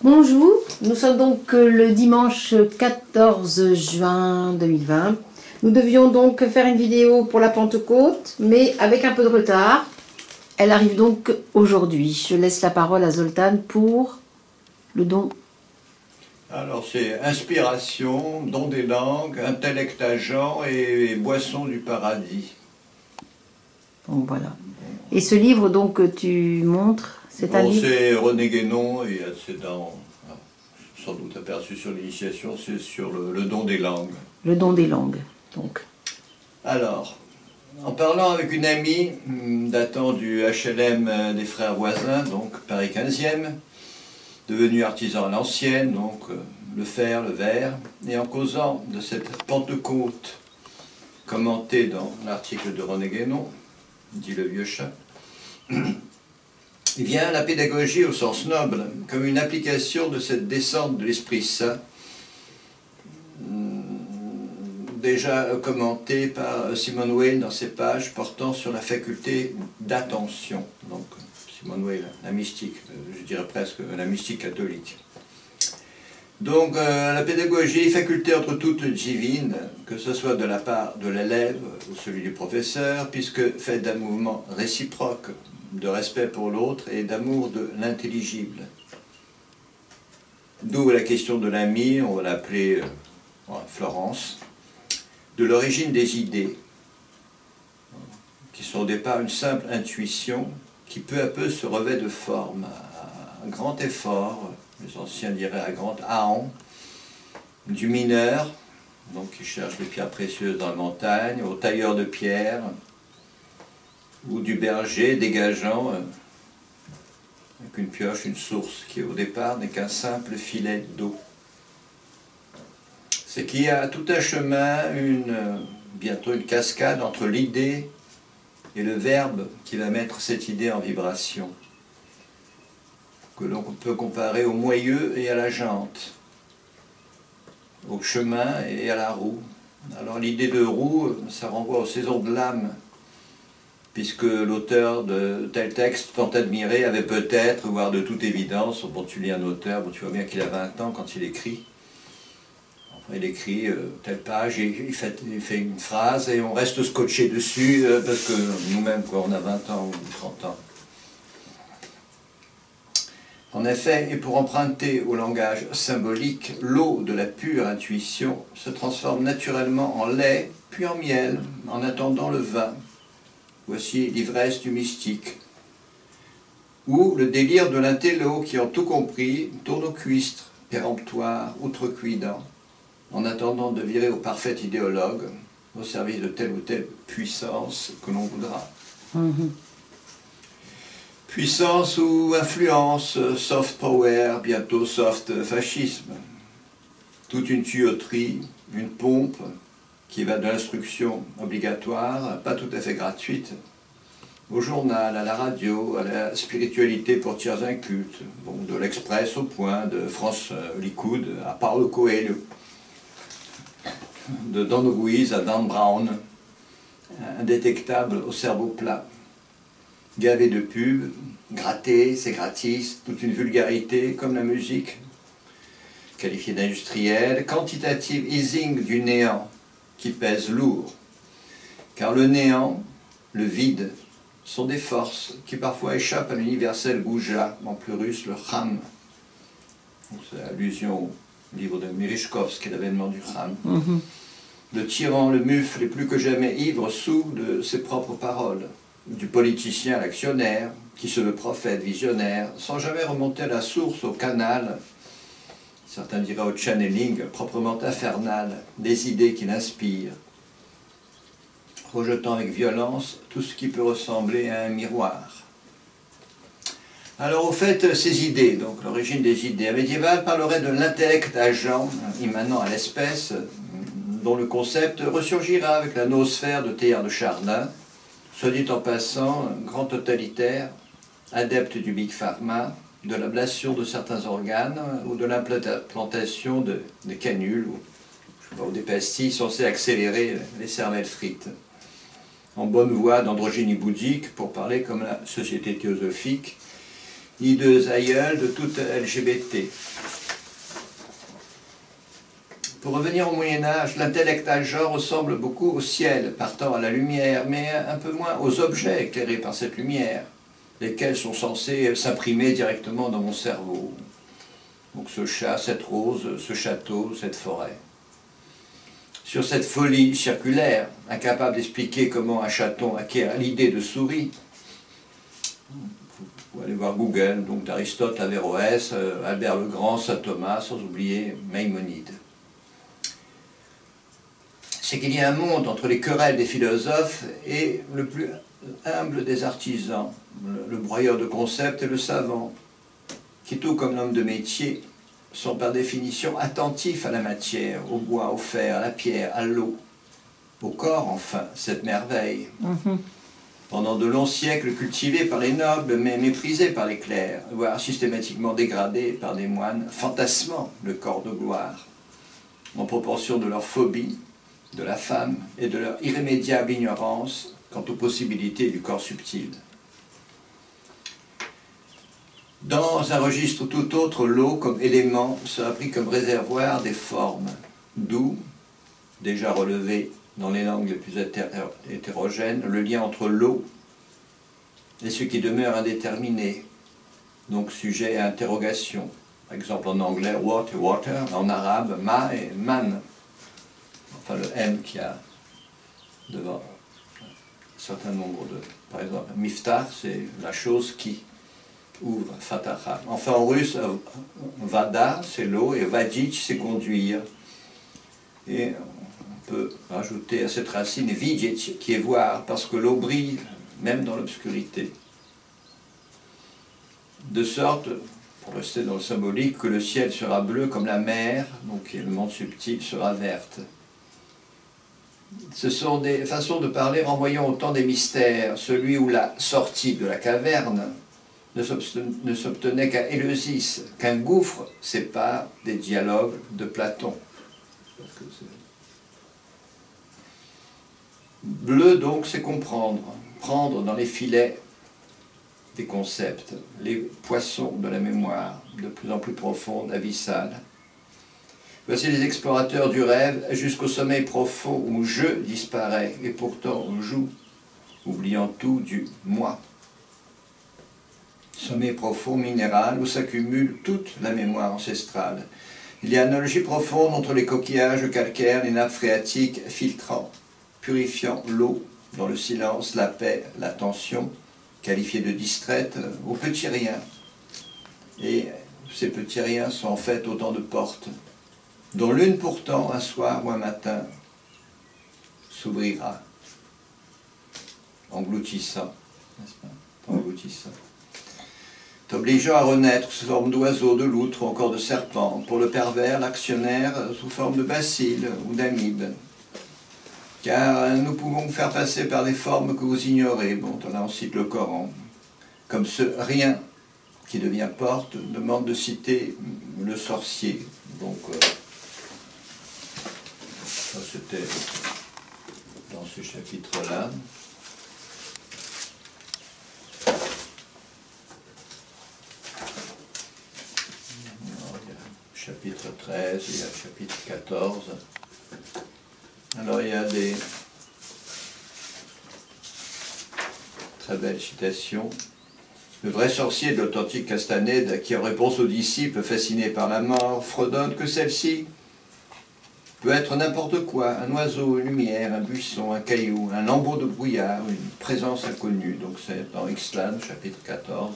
Bonjour, nous sommes donc le dimanche 14 juin 2020. Nous devions donc faire une vidéo pour la Pentecôte, mais avec un peu de retard. Elle arrive donc aujourd'hui. Je laisse la parole à Zoltan pour le don. Alors c'est inspiration, don des langues, intellect agent et boisson du paradis. Donc voilà. Et ce livre donc que tu montres, c'est un livre. C'est René Guénon et c'est sans doute aperçu sur l'initiation, c'est sur le don des langues. Le don des langues, donc. Alors, en parlant avec une amie datant du HLM des frères voisins, donc Paris 15e, devenu artisan à l'ancienne, donc le fer, le verre, et en causant de cette Pentecôte commentée dans l'article de René Guénon, dit le vieux chat, il vient la pédagogie au sens noble, comme une application de cette descente de l'Esprit Saint, déjà commentée par Simone Weil dans ses pages portant sur la faculté d'attention. Donc Simone Weil, la mystique, je dirais presque la mystique catholique. Donc la pédagogie, faculté entre toutes divine, que ce soit de la part de l'élève ou celui du professeur, puisque fait d'un mouvement réciproque, de respect pour l'autre et d'amour de l'intelligible. D'où la question de l'ami, on va l'appeler Florence, de l'origine des idées, qui sont au départ une simple intuition, qui peu à peu se revêt de forme, à un grand effort, les anciens diraient à grand ahon, du mineur, donc qui cherche les pierres précieuses dans la montagne, au tailleur de pierre, ou du berger dégageant avec une pioche une source qui au départ n'est qu'un simple filet d'eau. C'est qu'il y a tout un chemin, bientôt une cascade entre l'idée et le verbe qui va mettre cette idée en vibration, que l'on peut comparer au moyeu et à la jante, au chemin et à la roue. Alors l'idée de roue, ça renvoie aux saisons de l'âme, puisque l'auteur de tel texte tant admiré avait peut-être, voire de toute évidence, bon tu lis un auteur, bon, tu vois bien qu'il a 20 ans quand il écrit, enfin, il écrit telle page, et il fait une phrase et on reste scotché dessus, parce que nous-mêmes, on a 20 ans ou 30 ans. En effet, et pour emprunter au langage symbolique, l'eau de la pure intuition se transforme naturellement en lait, puis en miel, en attendant le vin. Voici l'ivresse du mystique. Ou le délire de l'intello qui, en tout compris, tourne au cuistre, péremptoire, outrecuidant, en attendant de virer au parfait idéologue, au service de telle ou telle puissance que l'on voudra. Puissance ou influence, soft power, bientôt soft fascisme. Toute une tuyauterie, une pompe, qui va de l'instruction obligatoire, pas tout à fait gratuite, au journal, à la radio, à la spiritualité pour tiers incultes, bon, de l'Express au Point, de France Likoud à Paulo Coelho, de Don Ruiz à Dan Brown, indétectable au cerveau plat, gavé de pubs, gratté, c'est gratis, toute une vulgarité comme la musique, qualifiée d'industrielle, quantitative easing du néant, qui pèse lourd, car le néant, le vide, sont des forces qui parfois échappent à l'universel goujat, en plus russe le kham. C'est allusion au livre de Merezhkovski, l'avènement du kham. Le tyran, le mufle est plus que jamais ivre sous de ses propres paroles, du politicien à l'actionnaire, qui se veut prophète, visionnaire, sans jamais remonter à la source, au canal, certains diraient au channeling proprement infernal, des idées qu'il inspire, rejetant avec violence tout ce qui peut ressembler à un miroir. Alors au fait, ces idées, donc l'origine des idées, un médiéval parlerait de l'intellect agent immanent à l'espèce, dont le concept ressurgira avec la noosphère de Théard de Chardin, soit dit en passant, grand totalitaire, adepte du Big Pharma, de l'ablation de certains organes ou de l'implantation de canules ou des pastilles censées accélérer les cervelles frites. En bonne voie d'androgynie bouddhique, pour parler comme la société théosophique, hideuse aïeule de toute LGBT. Pour revenir au Moyen-Âge, l'intellect algeur ressemble beaucoup au ciel, partant à la lumière, mais un peu moins aux objets éclairés par cette lumière, lesquels sont censés s'imprimer directement dans mon cerveau. Donc ce chat, cette rose, ce château, cette forêt. Sur cette folie circulaire, incapable d'expliquer comment un chaton acquiert l'idée de souris, vous allez voir Google, donc d'Aristote à Averroès, Albert le Grand, saint Thomas, sans oublier Maïmonide. C'est qu'il y a un monde entre les querelles des philosophes et le plus humble des artisans, le broyeur de concepts et le savant, qui tout comme l'homme de métier, sont par définition attentifs à la matière, au bois, au fer, à la pierre, à l'eau, au corps enfin, cette merveille. Pendant de longs siècles cultivés par les nobles, mais méprisés par les clercs, voire systématiquement dégradés par des moines fantasmant le corps de gloire, en proportion de leur phobie de la femme et de leur irrémédiable ignorance quant aux possibilités du corps subtil. Dans un registre tout autre, l'eau comme élément sera pris comme réservoir des formes, d'où, déjà relevé dans les langues les plus hétérogènes, le lien entre l'eau et ce qui demeure indéterminé, donc sujet à interrogation. Par exemple en anglais, what et water, en arabe, ma et man. Enfin le M qu'il y a devant un certain nombre de... Par exemple, miftar, c'est la chose qui ouvre, fataha. Enfin en russe, vada, c'est l'eau, et vadich, c'est conduire. Et on peut rajouter à cette racine vidjet, qui est voir, parce que l'eau brille, même dans l'obscurité. De sorte, pour rester dans le symbolique, que le ciel sera bleu comme la mer, donc le monde subtil sera verte. Ce sont des façons de parler renvoyant au temps des mystères, celui où la sortie de la caverne ne s'obtenait qu'à Éleusis, qu'un gouffre sépare des dialogues de Platon. Bleu donc, c'est comprendre, prendre dans les filets des concepts, les poissons de la mémoire, de plus en plus profonde, abyssale. Voici les explorateurs du rêve jusqu'au sommeil profond où je disparaît et pourtant on joue, oubliant tout du moi. Sommeil profond minéral où s'accumule toute la mémoire ancestrale. Il y a une analogie profonde entre les coquillages calcaires, les nappes phréatiques filtrant, purifiant l'eau dans le silence, la paix, l'attention, qualifiée de distraite, aux petits riens. Et ces petits riens sont en fait autant de portes, dont l'une pourtant, un soir ou un matin, s'ouvrira, engloutissant, n'est-ce pas? Engloutissant. T'obligeant à renaître sous forme d'oiseau, de loutre ou encore de serpent, pour le pervers, l'actionnaire, sous forme de bacille ou d'amibe. Car nous pouvons vous faire passer par des formes que vous ignorez, bon, là on cite le Coran, comme ce rien qui devient porte, demande de citer le sorcier. Donc, ça c'était dans ce chapitre-là. Chapitre 13, il y a le chapitre 14. Alors il y a des très belles citations. Le vrai sorcier de l'authentique Castanède, qui en réponse aux disciples fascinés par la mort, fredonne que celle-ci peut être n'importe quoi, un oiseau, une lumière, un buisson, un caillou, un lambeau de brouillard, une présence inconnue. Donc c'est dans Ixtlan, chapitre 14.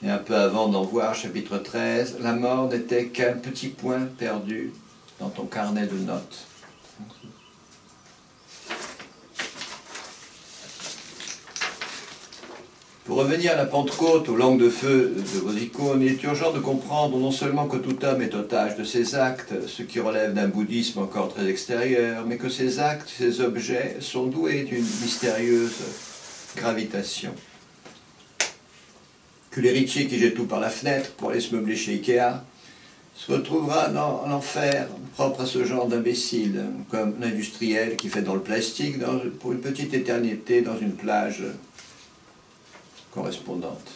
Et un peu avant d'en voir, chapitre 13, la mort n'était qu'un petit point perdu dans ton carnet de notes. Pour revenir à la Pentecôte, aux langues de feu de vos icônes, il est urgent de comprendre non seulement que tout homme est otage de ses actes, ce qui relève d'un bouddhisme encore très extérieur, mais que ces actes, ces objets sont doués d'une mystérieuse gravitation. Que l'héritier qui jette tout par la fenêtre pour aller se meubler chez Ikea se retrouvera dans l'enfer propre à ce genre d'imbécile, comme l'industriel qui fait dans le plastique pour une petite éternité dans une plage correspondante.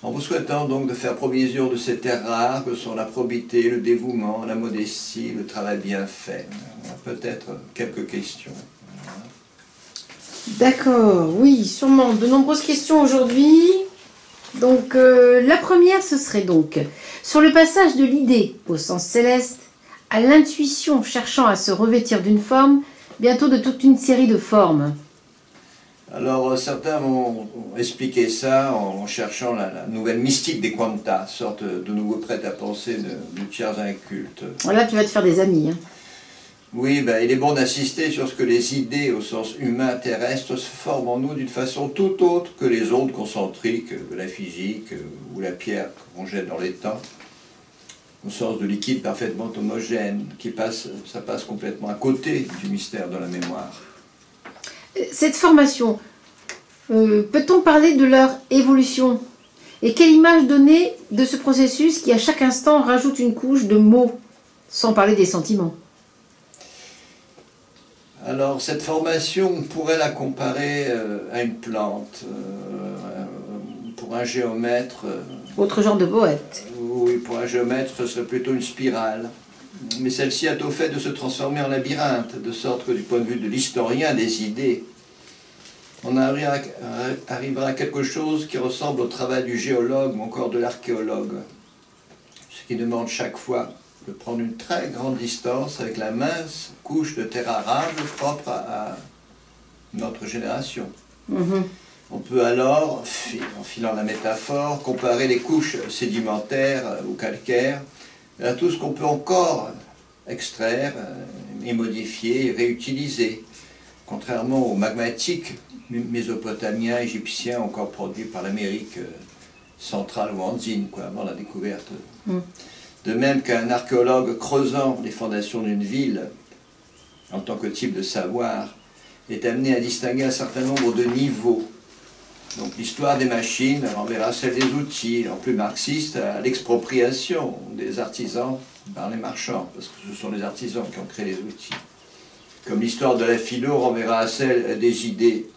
En vous souhaitant donc de faire provision de ces terres rares que sont la probité, le dévouement, la modestie, le travail bien fait. Peut-être quelques questions. D'accord, oui, sûrement. De nombreuses questions aujourd'hui. Donc, la première, ce serait donc sur le passage de l'idée au sens céleste à l'intuition cherchant à se revêtir d'une forme, bientôt de toute une série de formes. Alors certains vont expliquer ça en cherchant la nouvelle mystique des quanta, sorte de nouveau prêt-à-penser du tiers inculte. Là, tu vas te faire des amis. Hein. Oui, ben, il est bon d'insister sur ce que les idées au sens humain terrestre se forment en nous d'une façon tout autre que les ondes concentriques de la physique ou la pierre qu'on jette dans les temps, au sens de liquide parfaitement homogène, ça passe complètement à côté du mystère de la mémoire. Cette formation, peut-on parler de leur évolution? Et quelle image donner de ce processus qui à chaque instant rajoute une couche de mots, sans parler des sentiments? Alors cette formation, on pourrait la comparer à une plante. Pour un géomètre... Autre genre de poète. Oui, pour un géomètre, ce serait plutôt une spirale. Mais celle-ci a au fait de se transformer en labyrinthe, de sorte que du point de vue de l'historien des idées, on arrivera à quelque chose qui ressemble au travail du géologue ou encore de l'archéologue, ce qui demande chaque fois de prendre une très grande distance avec la mince couche de terre arable propre à notre génération. On peut alors, en filant la métaphore, comparer les couches sédimentaires ou calcaires à tout ce qu'on peut encore extraire et modifier et réutiliser, contrairement aux magmatiques mésopotamiens, égyptiens, encore produits par l'Amérique centrale ou andine, avant la découverte. De même qu'un archéologue creusant les fondations d'une ville, en tant que type de savoir, est amené à distinguer un certain nombre de niveaux. Donc l'histoire des machines renverra celle des outils, en plus marxiste, à l'expropriation des artisans par les marchands, parce que ce sont les artisans qui ont créé les outils. Comme l'histoire de la philo renverra à celle des idées,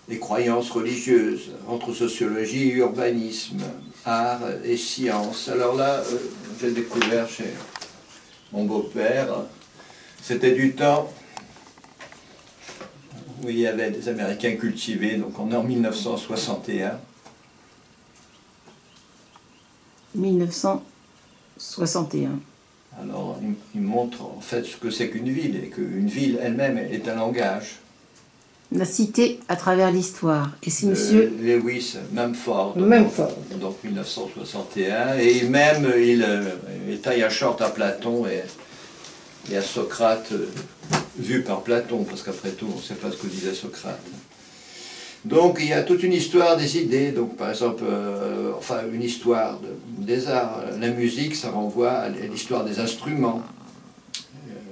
des croyances religieuses, entre sociologie et urbanisme, art et science. Alors là, j'ai découvert chez mon beau-père, c'était du temps où il y avait des Américains cultivés, donc on est en 1961. 1961. Alors, il montre en fait ce que c'est qu'une ville, et qu'une ville elle-même est un langage. La cité à travers l'histoire. Et c'est monsieur Lewis Mumford. Donc 1961. Et même, il taille un short à Platon et à Socrate, vu par Platon, parce qu'après tout, on ne sait pas ce que disait Socrate. Donc il y a toute une histoire des idées, donc par exemple, enfin une histoire des arts. La musique, ça renvoie à l'histoire des instruments,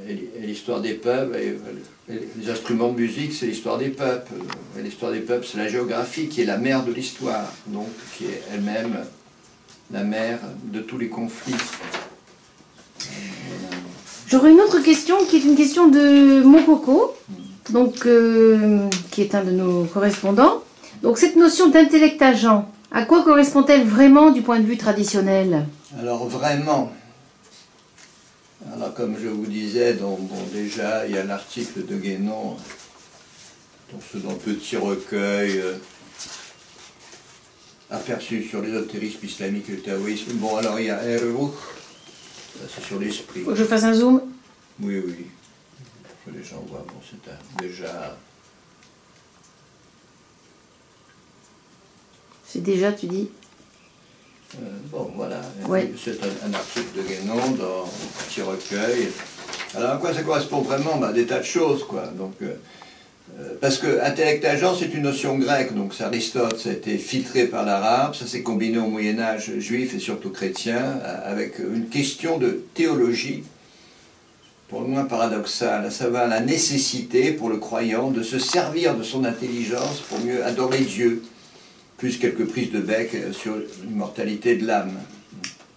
et l'histoire des peuples. Et les instruments de musique, c'est l'histoire des peuples. Et l'histoire des peuples, c'est la géographie, qui est la mère de l'histoire, donc qui est elle-même la mère de tous les conflits. J'aurais une autre question qui est une question de Mokoko, donc, qui est un de nos correspondants. Donc cette notion d'intellect agent, à quoi correspond-elle vraiment du point de vue traditionnel? Alors vraiment, alors comme je vous disais, bon, déjà il y a l'article de Guénon, dans le petit recueil aperçu sur l'ésotérisme islamique et le taoïsme. Bon, alors il y a Erruch, c'est sur l'esprit. Faut que je fasse un zoom? Oui, oui, que les gens voient, bon, c'est déjà... C'est déjà, tu dis? Bon, voilà, ouais. C'est un article de Guénon dans un petit recueil. Alors à quoi ça correspond vraiment? Des tas de choses, quoi. Donc, parce que intellect agent, c'est une notion grecque, donc c'est Aristote, ça a été filtré par l'arabe, ça s'est combiné au Moyen-Âge juif et surtout chrétien, avec une question de théologie, pour le moins paradoxale, à savoir la nécessité pour le croyant de se servir de son intelligence pour mieux adorer Dieu, plus quelques prises de bec sur l'immortalité de l'âme.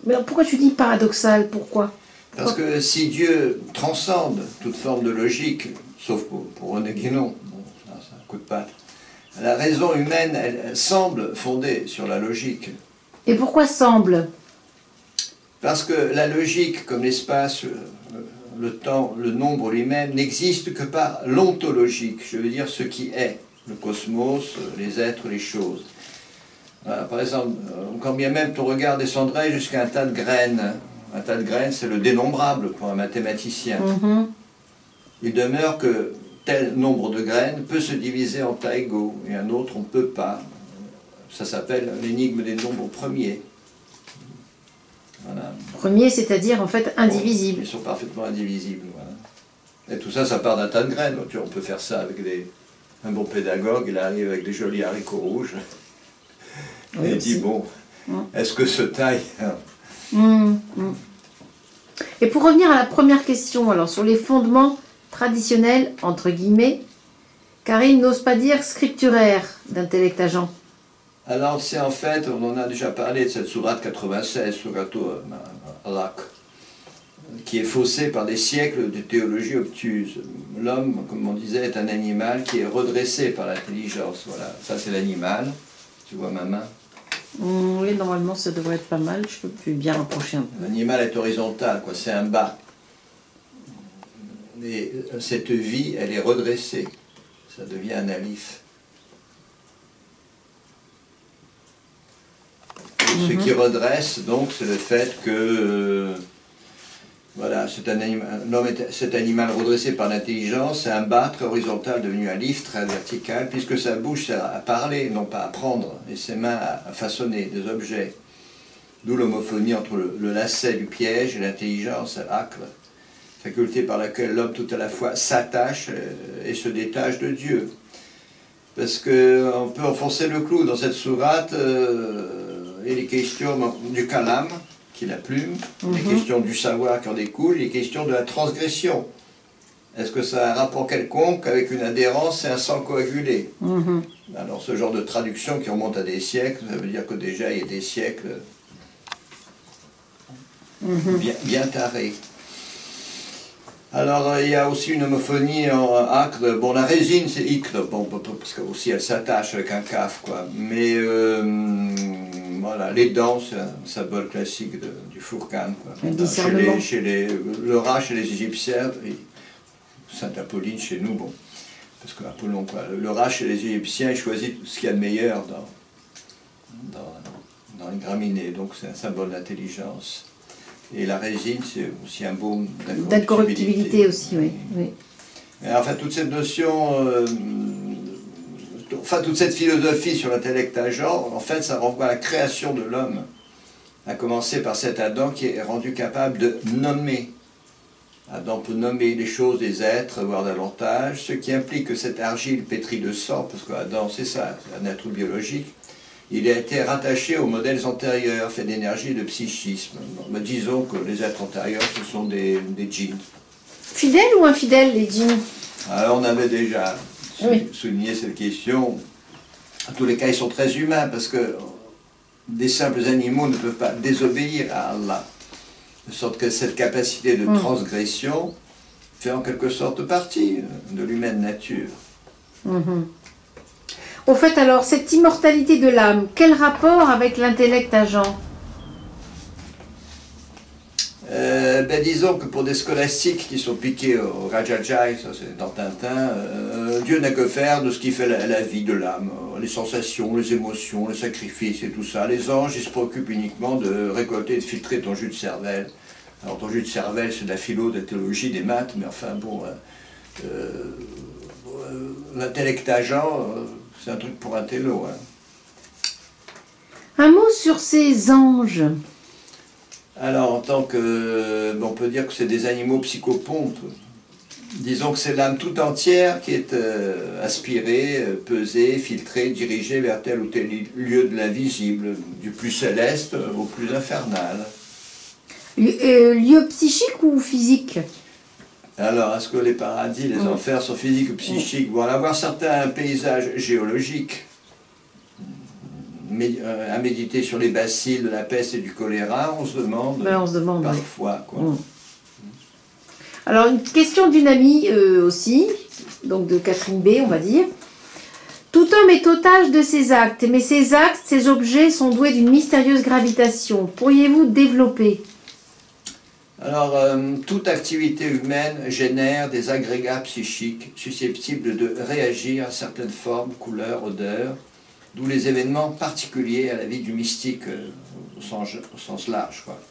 Mais alors pourquoi tu dis paradoxal? Pourquoi? Parce que si Dieu transcende toute forme de logique, sauf pour René Guénon, bon, c'est un coup de patte, La raison humaine, elle semble fondée sur la logique. Et pourquoi semble? Parce que la logique, comme l'espace, le temps, le nombre lui-même, n'existe que par l'ontologique, je veux dire ce qui est, le cosmos, les êtres, les choses. Voilà, par exemple, quand bien même ton regard descendrait jusqu'à un tas de graines, un tas de graines c'est le dénombrable pour un mathématicien. Il demeure que tel nombre de graines peut se diviser en tas égaux, et un autre on ne peut pas. Ça s'appelle l'énigme des nombres premiers. Voilà. Premier, c'est-à-dire en fait indivisible. Ils sont parfaitement indivisibles. Voilà. Et tout ça, ça part d'un tas de graines. Tu vois, on peut faire ça avec un bon pédagogue, il arrive avec des jolis haricots rouges. Et il dit, bon, est-ce que ce taille... Et pour revenir à la première question, alors sur les fondements traditionnels, entre guillemets, Karine n'ose pas dire scripturaire d'intellect agent. Alors c'est en fait, on en a déjà parlé de cette sourate 96, Surato Alak, qui est faussée par des siècles de théologie obtuse. L'homme, comme on disait, est un animal qui est redressé par l'intelligence. Voilà, ça c'est l'animal. Tu vois ma main? Oui, normalement ça devrait être pas mal, je peux bien rapprocher un peu. L'animal est horizontal, quoi, c'est un bas. Et cette vie, elle est redressée. Ça devient un alif. Ce qui redresse, donc, c'est le fait que, voilà, cet animal redressé par l'intelligence, c'est un bas très horizontal devenu un livre très vertical, puisque sa bouche sert à parler, non pas à prendre, et ses mains à façonner des objets. D'où l'homophonie entre le lacet du piège et l'intelligence, l'akl, faculté par laquelle l'homme tout à la fois s'attache et se détache de Dieu. Parce qu'on peut enfoncer le clou dans cette sourate. Il est question du kalam, qui est la plume, il est question du savoir qui en découle, il est question de la transgression. Est-ce que ça a un rapport quelconque avec une adhérence et un sang coagulé? Alors ce genre de traduction qui remonte à des siècles, ça veut dire que déjà il y a des siècles bien tarés. Alors il y a aussi une homophonie en acre. Bon, la résine c'est ikre, bon, parce que aussi elle s'attache avec un kaf, quoi. Mais voilà, les dents, c'est un symbole classique du Fourcan. Le rat chez les Égyptiens, et Saint Apolline chez nous, bon, parce que Apollon, quoi. Le rat chez les Égyptiens, il choisit ce qu'il y a de meilleur dans les graminées, donc c'est un symbole d'intelligence. Et la résine, c'est aussi un baume d'incorruptibilité aussi, oui. Et enfin, toute cette notion, toute cette philosophie sur l'intellect agent, en fait, ça renvoie à la création de l'homme, à commencer par cet Adam qui est rendu capable de nommer. Adam peut nommer les choses, les êtres, voire davantage, ce qui implique que cette argile pétrie de sang, parce qu'Adam, c'est ça, c'est un être biologique, il a été rattaché aux modèles antérieurs, fait d'énergie et de psychisme. Bon, disons que les êtres antérieurs, ce sont des djinns. Fidèles ou infidèles, les djinns? Alors, on avait déjà souligné cette question. En tous les cas, ils sont très humains, parce que des simples animaux ne peuvent pas désobéir à Allah. De sorte que cette capacité de transgression fait en quelque sorte partie de l'humaine nature. Au fait, alors, cette immortalité de l'âme, quel rapport avec l'intellect agent? Disons que pour des scolastiques qui sont piqués au Rajajai, ça c'est dans Tintin, Dieu n'a que faire de ce qui fait la vie de l'âme, les sensations, les émotions, le sacrifice et tout ça. Les anges, ils se préoccupent uniquement de récolter et de filtrer ton jus de cervelle. Alors ton jus de cervelle, c'est de la philo, de la théologie, des maths, mais enfin bon, l'intellect agent, c'est un truc pour un télo. Un mot sur ces anges. Alors, en tant que... on peut dire que c'est des animaux psychopompes. Disons que c'est l'âme tout entière qui est aspirée, pesée, filtrée, dirigée vers tel ou tel lieu de l'invisible, du plus céleste au plus infernal. Lieu psychique ou physique? Alors, est-ce que les paradis, les enfers sont physiques ou psychiques? Bon, on va avoir certains paysages géologiques, à méditer sur les bacilles de la peste et du choléra, on se demande parfois. Quoi. Alors, une question d'une amie aussi, donc de Catherine B, on va dire. Tout homme est otage de ses actes, mais ces actes, ces objets sont doués d'une mystérieuse gravitation. Pourriez-vous développer? Alors, toute activité humaine génère des agrégats psychiques susceptibles de réagir à certaines formes, couleurs, odeurs, d'où les événements particuliers à la vie du mystique au sens large, quoi.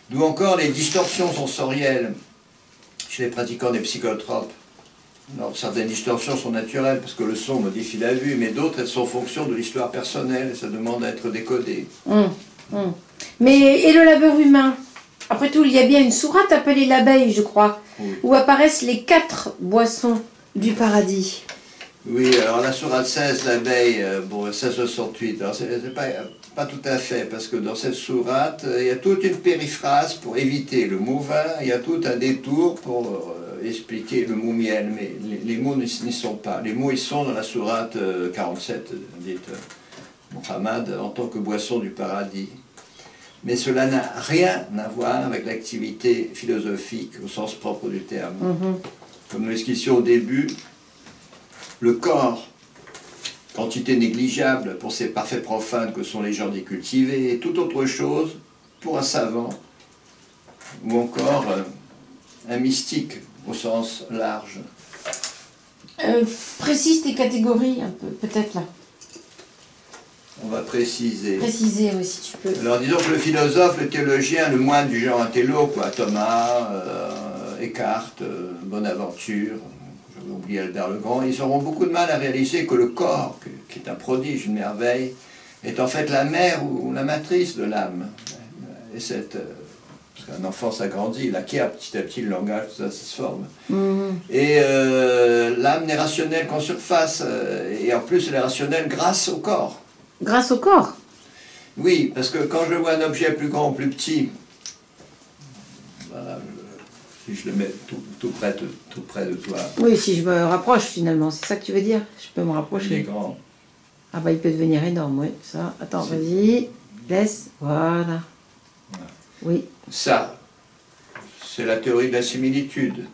D'où encore les distorsions sensorielles chez les pratiquants des psychotropes. Alors, certaines distorsions sont naturelles parce que le son modifie la vue, mais d'autres, elles sont en fonction de l'histoire personnelle et ça demande à être décodé. Mais, et le labeur humain? Après tout, il y a bien une sourate appelée l'abeille, je crois, Oui. où apparaissent les 4 boissons du paradis. Oui, alors la sourate 16, l'abeille, bon, 1668, alors c'est pas tout à fait, parce que dans cette sourate, il y a toute une périphrase pour éviter le mot vin, il y a tout un détour pour expliquer le mot miel, mais les mots n'y sont pas. Les mots, ils sont dans la sourate 47, dite Muhammad, en tant que boisson du paradis. Mais cela n'a rien à voir avec l'activité philosophique au sens propre du terme. Comme nous l'expliquions au début, le corps, quantité négligeable pour ces parfaits profanes que sont les gens décultivés, et toute autre chose pour un savant, ou encore un mystique au sens large. Précise tes catégories un peu, peut-être là. On va préciser. Préciser, oui, si tu peux. Alors disons que le philosophe, le théologien, le moine du genre intello, quoi, Thomas, Eckhart, Bonaventure, j'avais oublié Albert le Grand, ils auront beaucoup de mal à réaliser que le corps, qui est un prodige, une merveille, est en fait la mère ou la matrice de l'âme. Et parce qu'un enfant s'agrandit, il acquiert petit à petit le langage, tout ça se forme. Et l'âme n'est rationnelle qu'en surface, et en plus elle est rationnelle grâce au corps. Grâce au corps? Oui, parce que quand je vois un objet plus grand ou plus petit, voilà, si je le mets tout près de toi, Oui, si je me rapproche finalement, c'est ça que tu veux dire? Je peux me il est rapprocher. grand. Ah bah il peut devenir énorme, oui, ça. Attends, vas-y, laisse, voilà. Oui. Ça, c'est la théorie de la similitude.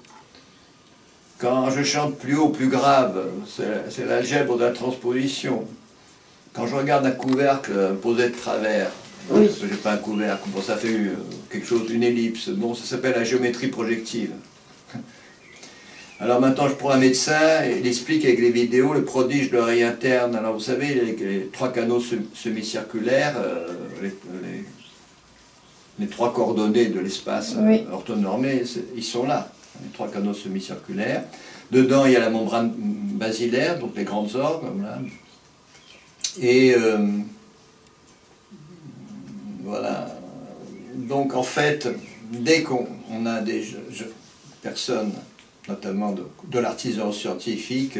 Quand je chante plus haut, plus grave, c'est l'algèbre de la transposition. Quand je regarde un couvercle posé de travers, Oui. parce que j'ai pas un couvercle, bon, ça fait quelque chose, une ellipse, bon, ça s'appelle la géométrie projective. Alors maintenant, je prends un médecin et il explique avec les vidéos le prodige de l'oreille interne. Alors vous savez, les 3 canaux semi-circulaires, les 3 coordonnées de l'espace orthonormé, ils sont là, les 3 canaux semi-circulaires. Dedans, il y a la membrane basilaire, donc les grandes orgues, là. Et voilà. Donc en fait, dès qu'on a des personnes, notamment de l'artisan scientifique,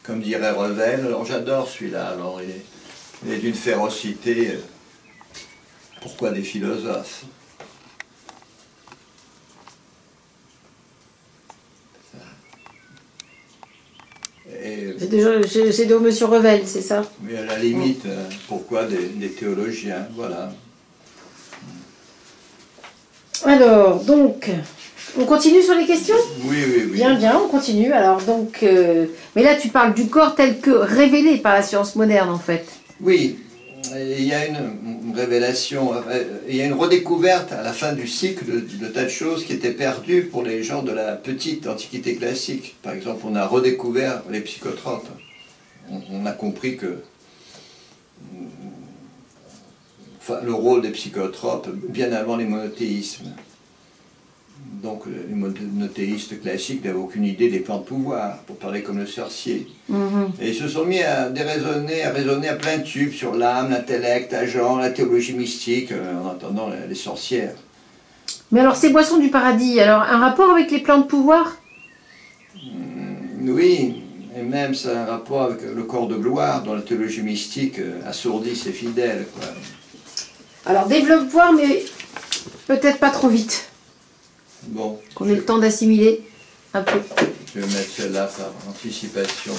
comme dirait Revel, alors j'adore celui-là, alors il est d'une férocité. Pourquoi des philosophes? C'est de Monsieur Revel, c'est ça? Mais à la limite, pourquoi des théologiens? Voilà. Alors, donc, on continue sur les questions? Oui, oui, oui. Bien, bien, on continue. Alors, donc, mais là, tu parles du corps tel que révélé par la science moderne, en fait. Oui, il y a une révélation, il y a une redécouverte à la fin du cycle de tas de choses qui étaient perdues pour les gens de la petite Antiquité classique. Par exemple, on a redécouvert les psychotropes. On a compris que le rôle des psychotropes bien avant les monothéismes. Donc les monothéistes classiques n'avaient aucune idée des plans de pouvoir, pour parler comme le sorcier. Et ils se sont mis à raisonner à plein tube sur l'âme, l'intellect, l'agent, la théologie mystique, en entendant les sorcières. Mais alors, ces boissons du paradis, alors, un rapport avec les plans de pouvoir? Oui, et même ça a un rapport avec le corps de gloire, dont la théologie mystique assourdit ses fidèles, quoi. Alors, développe voir, mais peut-être pas trop vite. Bon. Qu'on ait le temps d'assimiler un peu. Je vais mettre celle-là par anticipation.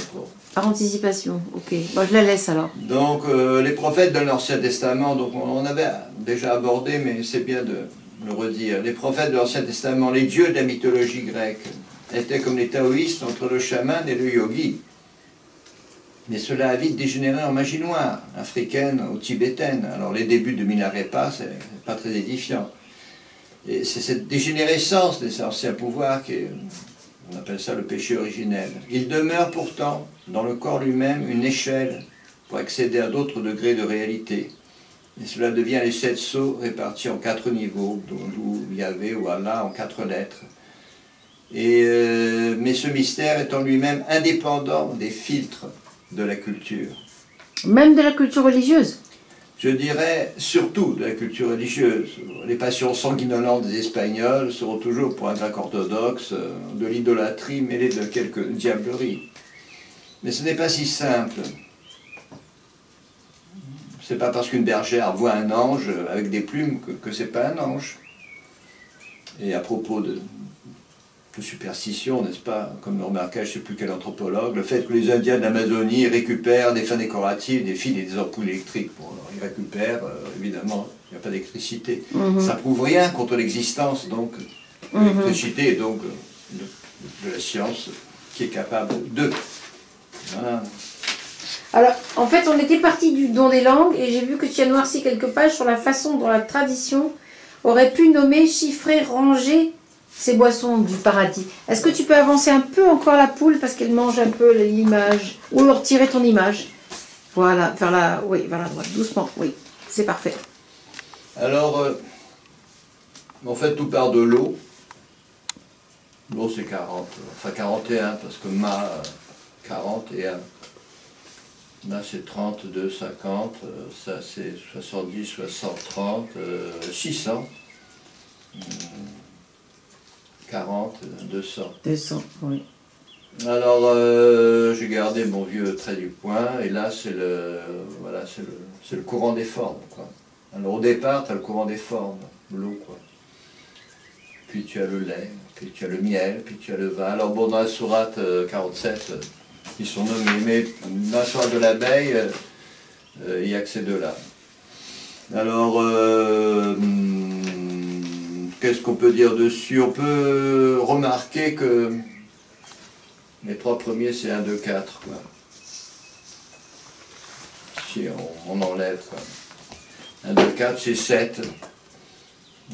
Par anticipation, ok. Bon, je la laisse alors. Donc, les prophètes de l'Ancien Testament, donc on avait déjà abordé, mais c'est bien de le redire. Les prophètes de l'Ancien Testament, les dieux de la mythologie grecque, étaient comme les taoïstes entre le chaman et le yogi. Mais cela a vite dégénéré en magie noire, africaine ou tibétaine. Alors les débuts de Milarepa, c'est pas très édifiant. Et c'est cette dégénérescence des anciens pouvoirs on appelle ça le péché originel. Il demeure pourtant, dans le corps lui-même, une échelle pour accéder à d'autres degrés de réalité. Et cela devient les 7 sceaux répartis en 4 niveaux, d'où Yahvé ou Allah en 4 lettres. Mais ce mystère est en lui-même indépendant des filtres de la culture. Même de la culture religieuse? Je dirais surtout de la culture religieuse. Les passions sanguinolentes des Espagnols seront toujours pour un grec orthodoxe de l'idolâtrie mêlée de quelques diableries. Mais ce n'est pas si simple. C'est pas parce qu'une bergère voit un ange avec des plumes que c'est pas un ange. Et à propos de superstition, n'est-ce pas, comme le remarquait je ne sais plus quel anthropologue, le fait que les Indiens d'Amazonie récupèrent des fins décoratives, des fils et des ampoules électriques. Bon, alors ils récupèrent, évidemment, il n'y a pas d'électricité. Ça prouve rien contre l'existence, donc, de l'électricité et donc de la science qui est capable de. Voilà. Alors, en fait, on était parti du don des langues et j'ai vu que tu as noirci quelques pages sur la façon dont la tradition aurait pu nommer, chiffrer, ranger ces boissons du paradis. Est-ce que tu peux avancer un peu encore la poule parce qu'elle mange un peu l'image, ou retirer ton image? Voilà, oui, vers la droite, doucement, oui, c'est parfait. Alors, en fait, tout part de l'eau. L'eau, c'est 40, enfin 41, parce que ma 40 et 1. Là, c'est 32, 50, ça c'est 70, 60, 30, 600. 40, 200. 200, oui. Alors, j'ai gardé mon vieux trait du poing, et là, c'est voilà, c'est le courant des formes, quoi. Alors, au départ, tu as le courant des formes, l'eau, quoi. Puis tu as le lait, puis tu as le miel, puis tu as le vin. Alors, bon, dans la sourate 47, ils sont nommés, mais dans la sourate de l'abeille, il n'y a que ces deux-là. Alors, qu'est-ce qu'on peut dire dessus? On peut remarquer que les 3 premiers, c'est 1, 2, 4. Quoi. Si on enlève. Quoi. 1, 2, 4, c'est 7.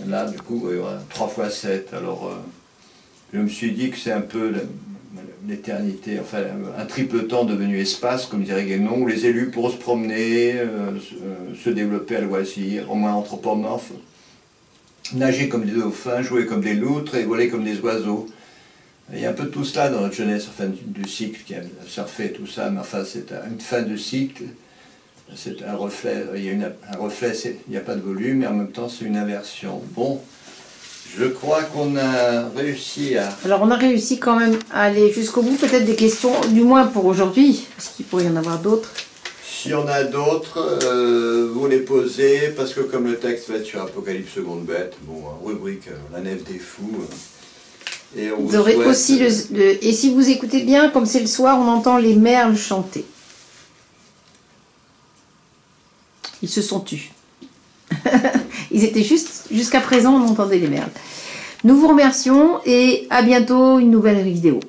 Là, du coup, voilà, 3 fois 7. Alors, je me suis dit que c'est un peu l'éternité, enfin, un triple temps devenu espace, comme dirait Guénon, où les élus pourront se promener, se développer à loisir, au moins anthropomorphes. Nager comme des dauphins, jouer comme des loutres et voler comme des oiseaux. Il y a un peu de tout cela dans notre jeunesse, enfin du cycle qui a surfé tout ça, mais enfin c'est une fin de cycle, c'est un reflet, il y a un reflet, il n'y a pas de volume, mais en même temps c'est une inversion. Bon, je crois qu'on a réussi à... Alors on a réussi quand même à aller jusqu'au bout, peut-être des questions, du moins pour aujourd'hui, parce qu'il pourrait y en avoir d'autres. Si on a d'autres, vous les posez, parce que comme le texte va être sur Apocalypse seconde bête, bon, rubrique la nef des fous. Et on vous aurez souhaite... aussi et si vous écoutez bien, comme c'est le soir, on entend les merles chanter. Ils se sont tus. Ils étaient jusqu'à présent, on entendait les merles. Nous vous remercions et à bientôt, une nouvelle vidéo.